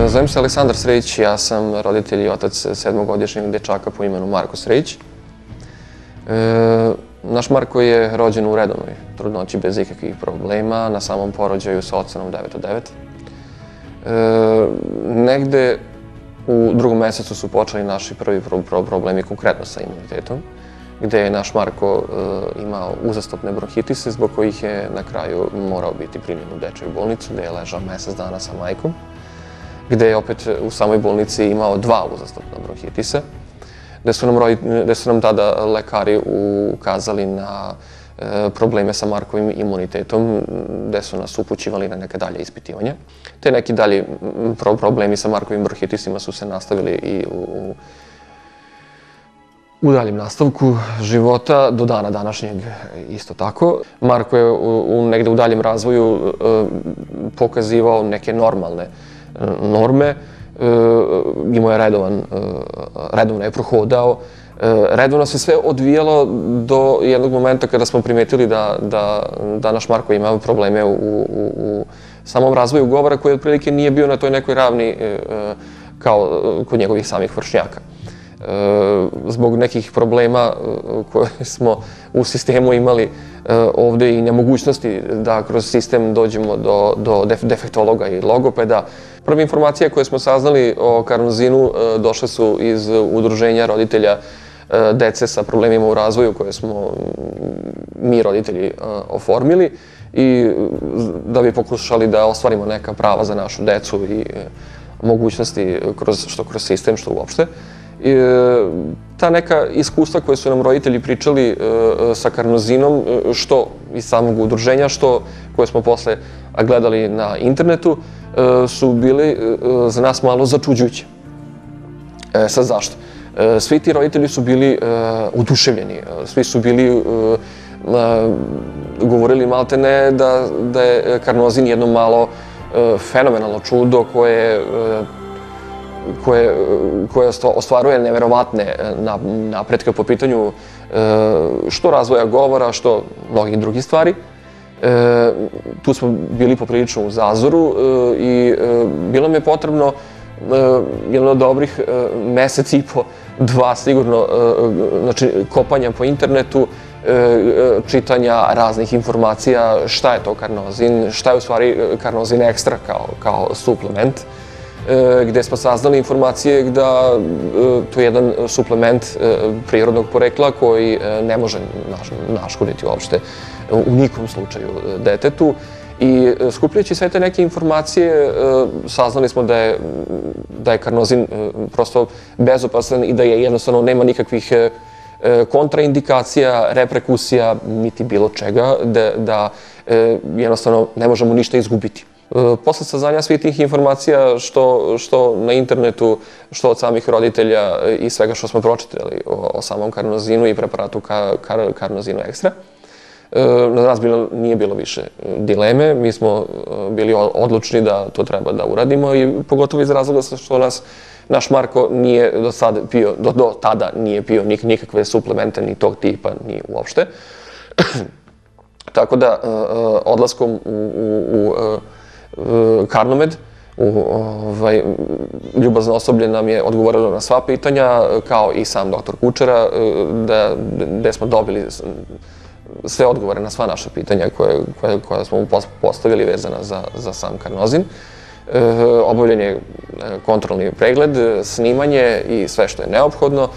Zovem se Aleksandar Srejić, ja sam roditelj i otac sedmogodišnjeg dečaka po imenu Marko Srejić. Naš Marko je rođen u redovnoj trudnoći bez ikakvih problema, na samom porođaju sa ocenom 9 od 9. Negde u drugom mesecu su počeli naši prvi problemi konkretno sa imunitetom, gde je naš Marko imao uzastopne bronhitise zbog kojih je na kraju morao biti primljen u dečiju bolnicu, gde je ležao mesec dana sa majkom, gde je opet u samoj bolnici imao 2 uzastopna bronhitisa, gde su nam tada lekari ukazali na probleme sa Markovim imunitetom, gde su nas upućivali na neke dalje ispitivanja. Te neki dalji problemi sa Markovim bronhitisima su se nastavili i u daljem nastavku života, do dana današnjeg isto tako. Marko je negde u daljem razvoju pokazivao neke normalne norme, imao je redovno je prohodao, redovno se sve odvijalo do jednog momenta kada smo primetili da naš Marko ima probleme u samom razvoju govora, koji otprilike nije bio na toj nekoj ravni kao kod njegovih samih vršnjaka. Zbog nekih problema koje smo u sistemu imali ovde i nemogućnosti da kroz sistem dođemo do defektologa i logopeda. Prve informacije koje smo saznali o karnozinu došle su iz udruženja roditelja dece sa problemima u razvoju koje smo mi roditelji oformili i da bi pokušali da ostvarimo neka prava za našu decu i mogućnosti što kroz sistem, što uopšte. Ta neka iskustva koje su nam roditelji pričali sa karnozinom, što iz samog udruženja, što koje smo posle gledali na internetu, su bili za nas malo začuđujuće. Sad zašto? Svi ti roditelji su bili oduševljeni, svi su bili govorili maltene da je karnozin jedno malo fenomenalno čudo koje ostvaruje neverovatne napretke po pitanju što razvoja govora, što mnogih drugih stvari. Tu smo bili poprilično u zazoru i bilo mi je potrebno jedno od dobrih mesec i po, 2 sigurno, znači kopanja po internetu, čitanja raznih informacija, šta je to karnozin, šta je u stvari karnozin ekstra kao suplement, gde smo saznali informacije da to je jedan suplement prirodnog porekla koji ne može naškoditi uopšte u nikom slučaju detetu. I skupljajući sve te neke informacije, saznali smo da je karnozin prosto bezopasan i da je jednostavno nema nikakvih kontraindikacija, reperkusija, niti bilo čega, da jednostavno ne možemo ništa izgubiti. Posle saznanja svih tih informacija, što na internetu, što od samih roditelja i svega što smo pročitali o samom karnozinu i preparatu karnozinu ekstra, na nas nije bilo više dileme, mi smo bili odlučni da to treba da uradimo i pogotovo iz razloga što naš Marko nije do tada nije pio nikakve suplemente, ni tog tipa, ni uopšte. Tako da, odlaskom u Karnomed, ljubazno osoblje nam je odgovorilo na sva pitanja, kao i sam doktor Kučera, gde smo dobili sve odgovore na sva naša pitanja koja smo mu postavili vezana za sam karnozin. Obavljen je kontrolni pregled, snimanje i sve što je neophodno.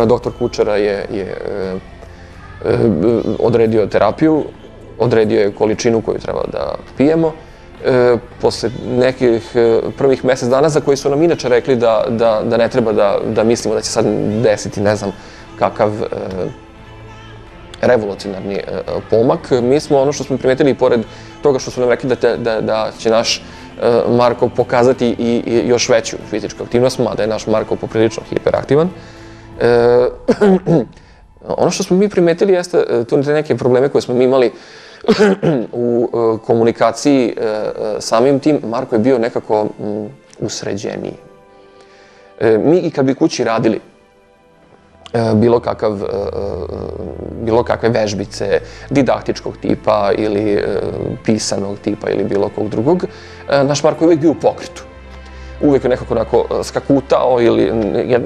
Doktor Kučera je odredio terapiju, odredio je količinu koju treba da pijemo. Posle nekih prvih mesec dana, za koji su nam inače rekli da ne treba da mislimo da će sad desiti ne znam kakav revolucionarni pomak, mi smo ono što smo primetili, pored toga što su nam rekli da će naš Marko pokazati i još veću fizičku aktivnost, mada je naš Marko poprilično hiperaktivan. Ono što smo mi primetili jeste tu neke probleme koje smo mi imali u komunikaciji samim tim. Marko je bio nekako usređeniji. Mi i kad bi kući radili bilo kakve vežbice didaktičkog tipa ili pisanog tipa ili bilo kog drugog, naš Marko je uvijek bio u pokretu. uvek je nekako onako skakutao ili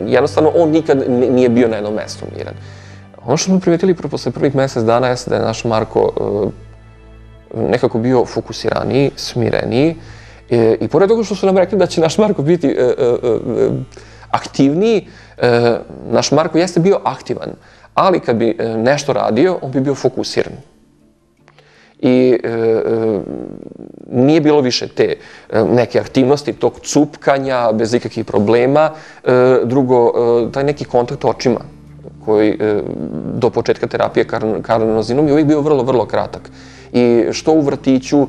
jednostavno on nikad nije bio na jednom mestu miran. Ono što smo primetili posle prvih mesec dana jeste da je naš Marko nekako bio fokusiraniji, smireniji i pored toga što su nam rekli da će naš Marko biti aktivniji, naš Marko jeste bio aktivan, ali kad bi nešto radio, on bi bio fokusiran. I nije bilo više te neke aktivnosti, tog cupkanja, bez ikakvih problema. Drugo, taj neki kontakt očima koji do početka terapije karnozinom je uvijek bio vrlo, vrlo kratak. I što u vrtiću,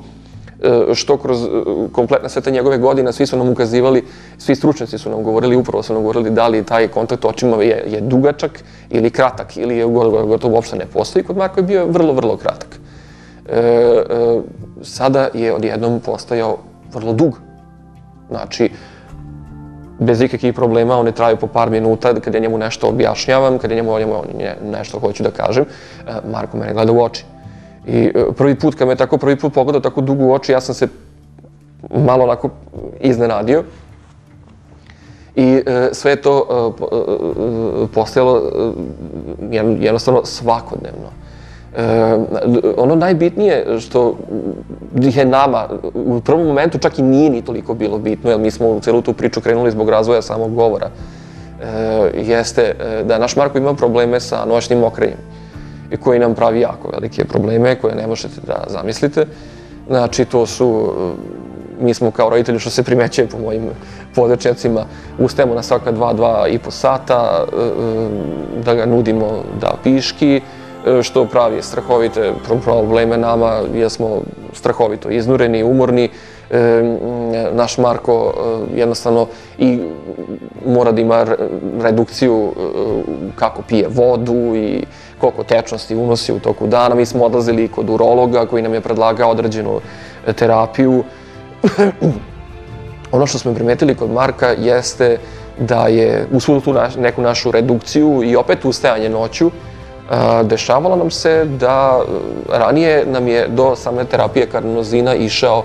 što kroz kompletne sve te njegove godine, svi su nam ukazivali, svi stručnjaci su nam govorili, upravo su nam govorili da li taj kontakt očima je dugačak ili kratak, ili je gotovo uopšte ne postoji. Kod Marko je bio vrlo, vrlo kratak. Sada je odjednom postajao vrlo dug. Znači, bez ikakvih problema, one traju po par minuta, kad ja njemu nešto objašnjavam, kad ja njemu nešto hoću da kažem, Marko mene gleda u oči. I prvi put, kad me tako prvi put pogledao tako dugo u oči, ja sam se malo onako iznenadio. I sve je to postojalo jednostavno svakodnevno. Ono najbitnije što je nama u prvom momentu čak i nije ni toliko bilo bitno, jer mi smo u celu tu priču krenuli zbog razvoja samog govora, jeste da naš Marko ima probleme sa noćnim mokrenjem i koji nam pravi jako velike probleme koje ne možete da zamislite. Znači, to su, mi smo kao roditelji, što se primećuje po mojim podočnjacima, ustajemo na svaka 2,5 sata, da ga nudimo da piški, što pravi strahovite probleme nama, jer smo strahovito iznureni, umorni. Naš Marko jednostavno i mora da ima redukciju kako pije vodu i koliko tečnosti unosi u toku dana. Mi smo odlazili kod urologa koji nam je predlagao određenu terapiju. Ono što smo primetili kod Marka jeste da je uz tu neku našu redukciju i opet ustajanje noću, dešavalo nam se da ranije nam je do same terapije karnozina išao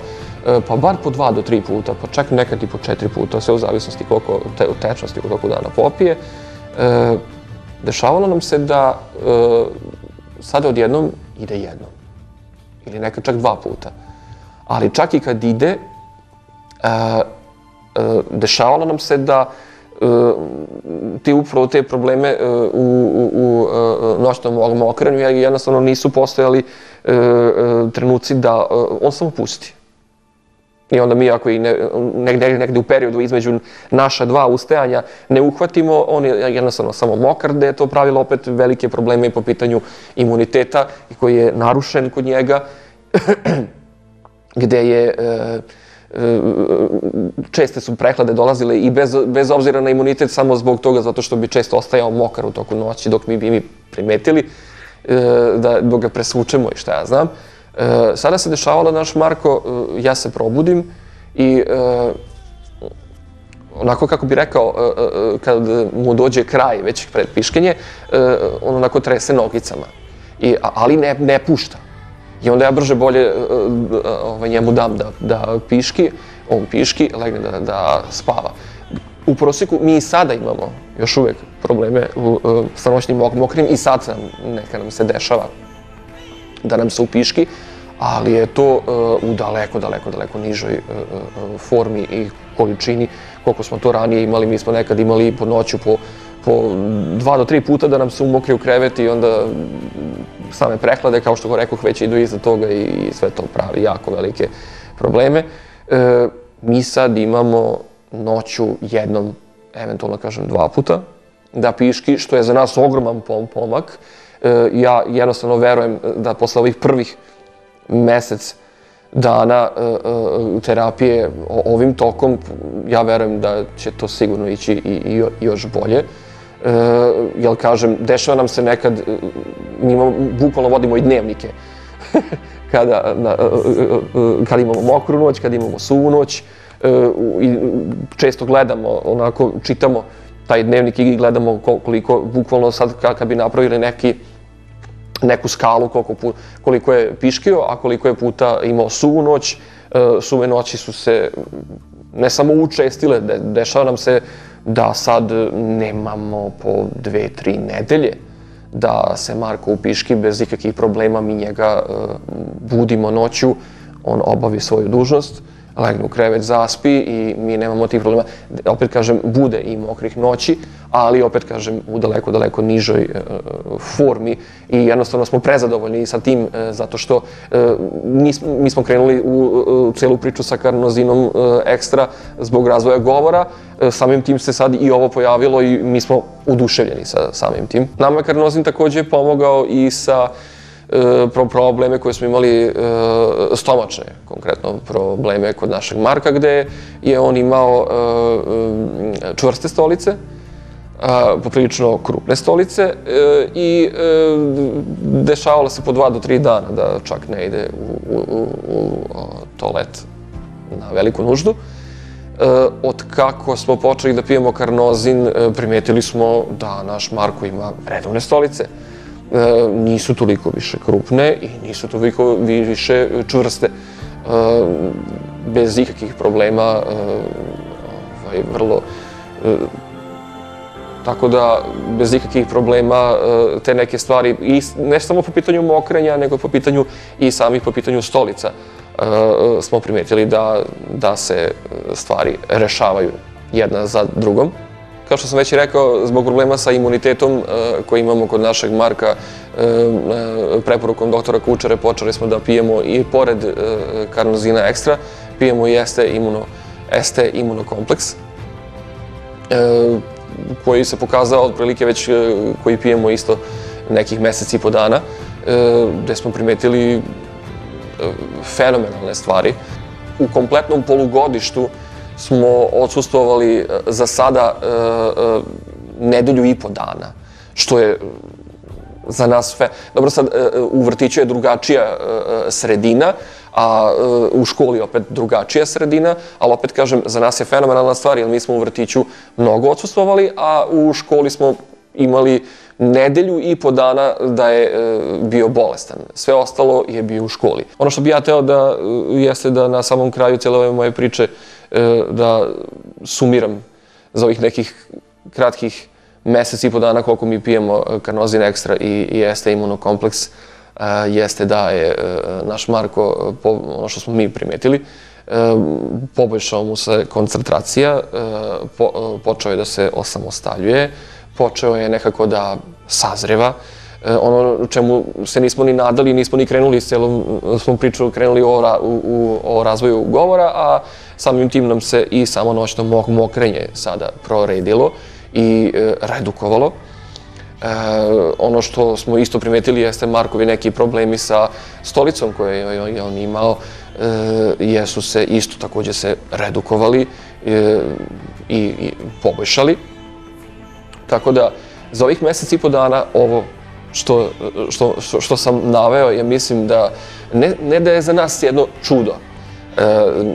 pa bar po 2 do 3 puta, pa čak nekad i po 4 puta, sve u zavisnosti koliko tečnosti u toku dana popije. Dešavalo nam se da sada odjednom ide jednom ili nekad čak 2 puta. Ali čak i kad ide, dešavalo nam se da upravo te probleme u noćnom mokrenju jednostavno nisu postojali trenuci da on samo pusti. I onda mi ako i negde u periodu između naša 2 ustajanja ne uhvatimo, on je jednostavno samo mokar, gde je to pravilo opet velike probleme i po pitanju imuniteta koji je narušen kod njega, gde je česte su prehlade dolazile i bez obzira na imunitet, samo zbog toga zato što bi često ostajao mokar u toku noći dok bi mi primetili dok ga presvučemo i šta ja znam. Sada se dešavalo naš Marko, ja se probudim i onako kako bi rekao, kad mu dođe kraj već pred piškenje, on onako trese nogicama, ali ne pušta. I onda ja brže bolje njemu dam da piški, on piški, legne da spava. U prosjeku mi i sada imamo još uvek probleme sa noćnim mokrim i sad neka nam se dešava da nam se upiški, ali je to u daleko nižoj formi i količini koliko smo to ranije imali. Mi smo nekad imali po noću po 2 do 3 puta da nam se umokri u krevet i onda same prehlade, kao što go rekoh, već idu iza toga i sve to pravi jako velike probleme. Mi sad imamo noću jednom, eventualno kažem 2 puta, da piški, što je za nas ogroman pomak. Ja jednostavno verujem da posle ovih prvih mesec dana terapije ovim tokom, ja verujem da će to sigurno ići i još bolje. Jer kažem, dešava nam se nekad, mi bukvalno vodimo i dnevnike. Kada imamo mokru noć, kada imamo suvu noć, često gledamo, onako čitamo taj dnevnik i gledamo koliko, bukvalno sad kad bi napravili neku skalu koliko je piškio, a koliko je puta imao suvu noć. Suve noći su se ne samo učestile, dešava nam se da sad nemamo po 2-3 nedelje da se Marko upiški bez ikakvih problema, mi njega budimo noću, on obavi svoju dužnost, legne u krevet, zaspi i mi nemamo tih problema. Opet kažem, bude i mokrih noći, ali opet kažem u daleko nižoj formi i jednostavno smo prezadovoljni sa tim zato što mi smo krenuli u celu priču sa karnozinom ekstra zbog razvoja govora, samim tim se sad i ovo pojavilo i mi smo oduševljeni sa samim tim. Nama je karnozin takođe pomogao i sa probleme koje smo imali stomačne, konkretno probleme kod našeg Marka, gde je on imao čvrste stolice, poprilično krupne stolice i dešavalo se po 2 do 3 dana da čak ne ide u toalet na veliku nuždu. Od kako smo počeli da pijemo karnozin, primetili smo da naš Marko ima redovne stolice. Nisu toliko više krupne i nisu toliko više čvrste. Bez ikakvih problema, vrlo... Tako da, bez ikakvih problema, te neke stvari, ne samo po pitanju mokrenja, nego po pitanju i samih po pitanju stolica, smo primetili da se stvari rešavaju jedna za drugom. Kao što sam već i rekao, zbog problema sa imunitetom koji imamo kod našeg Marka, preporukom doktora Kučare počeli smo da pijemo i pored karnozina ekstra, pijemo i ST imunokompleks, koji se pokazao otprilike već koji pijemo isto nekih meseci i po dana, gde smo primetili fenomenalne stvari. U kompletnom polugodištu smo odsustvovali za sada 1,5 nedelju dana, što je za nas dobro, sad u vrtiću je drugačija sredina, a u školi opet drugačija sredina, ali opet kažem, za nas je fenomenalna stvar, jer mi smo u vrtiću mnogo odsustvovali, a u školi smo imali 1,5 nedelju dana da je bio bolestan. Sve ostalo je bio u školi. Ono što bih ja hteo da jeste da na samom kraju cijele ove moje priče da sumiram za ovih nekih kratkih mesec i po dana koliko mi pijemo karnozin ekstra i ST imunokompleks, jeste da je naš Marko, ono što smo mi primetili, poboljšao mu se koncentracija, počeo je da se osamostaljuje, počeo je nekako da sazreva. Ono čemu se nismo ni nadali, nismo ni krenuli s celom smo priču, krenuli o razvoju govora, a samim tim nam se i samo noćno mokrenje sada proredilo i redukovalo. Ono što smo isto primetili jeste Markovi neki problemi sa stolicom koje je on imao, jesu se isto takođe se redukovali i poboljšali. Tako da, za ovih mesec i po dana ovo što sam naveo, ja mislim da, ne da je za nas jedno čudo,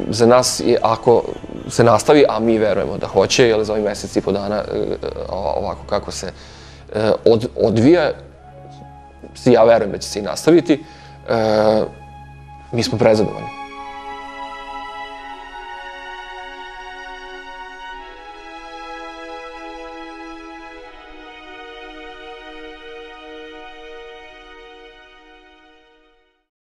za nas je ako se nastavi, a mi verujemo da hoće, jer za ovih mesec i po dana ovako kako se odvija, ja verujem da će se i nastaviti, mi smo prezadovoljni.